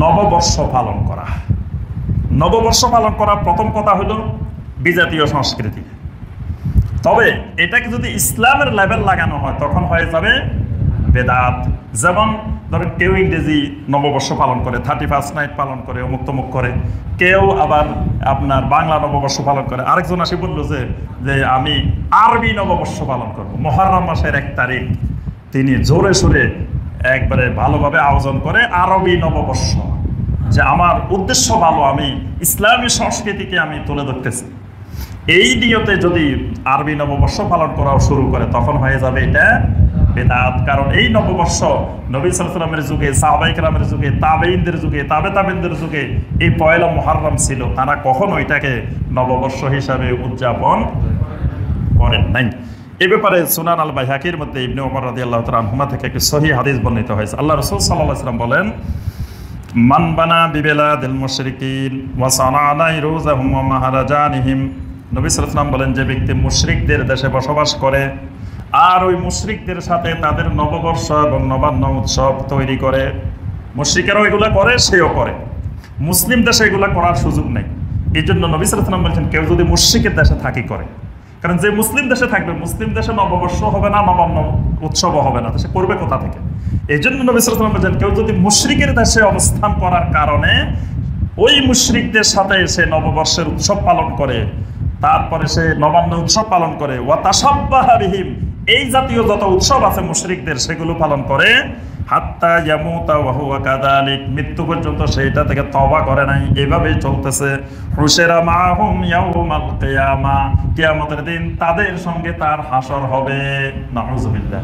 নববর্ষ পালন করা। নববর্ষ পালন করা প্রথম কথা হলো বিজাতীয় সংস্কৃতি। তবে এটাকে যদি ইসলামের লেভেল লাগানো হয় তখন হয়ে যাবে বেদাত। যেমন ধরেন কেউ ইংরেজি নববর্ষ পালন করে, 31st নাইট পালন করে, অমুক তমুক করে। কেউ আবার আপনার বাংলা নববর্ষ পালন করে। আরেকজন আসি বললো যে আমি আরবি নববর্ষ পালন করব, মুহররম মাসের 1 তারিখ তিনি জোরে সোরে একবারে ভালোভাবে আয়োজন করে আরবি নববর্ষ, যে আমার উদ্দেশ্য ভালো, আমি ইসলামী সংস্কৃতিকে আমি তুলে ধরতেছি। এই নিয়তে যদি আরবি নববর্ষ পালন করাও শুরু করে তখন হয়ে যাবে এটা বেদাত। কারণ এই নববর্ষ নবী সাল্লাল্লাহু আলাইহি ওয়াসাল্লামের যুগে, সাহাবায়ে কেরামের যুগে, তাবেঈনদের যুগে, তাবেঈনদের যুগে এই পয়লা মুহররম ছিল। তারা কখনো এটাকে নববর্ষ হিসাবে উদযাপন করেন নাই। এ ব্যাপারে সুনান আল বাইহাকির মধ্যে ইবনে ওমর রাদিয়াল্লাহু তাআলা আনহুমা থেকে একটি সহিহ হাদিস বর্ণিত হয়েছে। আল্লাহ রাসূল সাল্লাল্লাহু আলাইহি ওয়াসাল্লাম বলেন, মান বানা বিবিলাদিল মুশরিকিন ওয়া সানাআ ইরুজাহুম ওয়া মাহারাজানিহিম। নবী সাল্লাল্লাহু আলাইহি ওয়াসাল্লাম বলেন, যে ব্যক্তি মুশরিকদের দেশে বসবাস করে আর ওই মুশরিকদের সাথে তাদের নববর্ষ এবং নবান্ন উৎসব তৈরি করে, মুশরিকেরাও এগুলো করে, সেও করে, মুসলিম দেশে এগুলো করার সুযোগ নেই। এই জন্য নবী সাল্লাল্লাহু আলাইহি ওয়াসাল্লাম বলছেন, কেউ যদি মুশরিকের দেশে থাকি করে, কারণ যে মুসলিম দেশে থাকবে, মুসলিম দেশে নববর্ষ হবে না, নবান্ন উৎসবও হবে না, সে করবে কোথা থেকে? এই জন্য নবী সাল্লাল্লাহু আলাইহি ওয়াসাল্লাম বলছেন, কেউ যদি মুশরিকের দেশে অবস্থান করার কারণে ওই মুশরিকদের সাথে সে নববর্ষের উৎসব পালন করে, তারপরে সে নবান্ন উৎসব পালন করে, ওয়া তাশাব্বাহা বিহিম, এই জাতীয় যত উৎসব আছে মুশরিকদের সেগুলো পালন করে, হাত্তা ইয়ামুতা ওয়া হুয়া কাযালিক, মৃত্যু পর্যন্ত সেইটা থেকে তওবা করে নাই, এভাবেই চলতেছে। হুশিরা মাহুম ইয়াউমাল কিয়ামা, কিয়ামতের দিন তাদের সঙ্গে তার হাসর হবে। নাউযুবিল্লাহ।